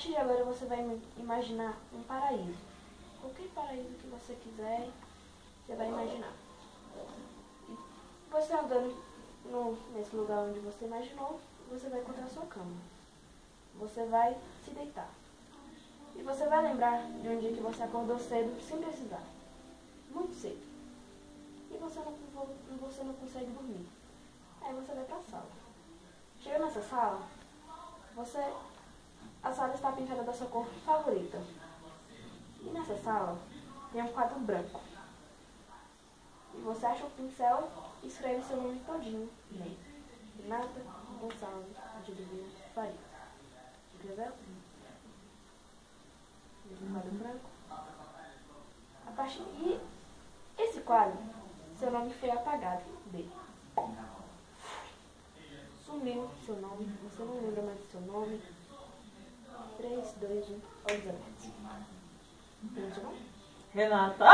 partir de agora você vai imaginar um paraíso. Qualquer paraíso que você quiser, você vai imaginar. E você andando nesse lugar onde você imaginou, você vai encontrar a sua cama. Você vai se deitar. E você vai lembrar de um dia que você acordou cedo sem precisar. Muito cedo. E você não consegue dormir. Aí você vai pra sala. Chega nessa sala, a sala está pintada da sua cor favorita. E nessa sala tem um quadro branco. E você acha um pincel e escreve seu nome todinho nele. Renata Gonçalves de Oliveira Faria. Escreveu? Esse quadro branco. E esse quadro, seu nome foi apagado dele. Sumiu seu nome, você não lembra mais do seu nome. 3, 2, 1, olhos abertos. Lembra o seu nome? Renata.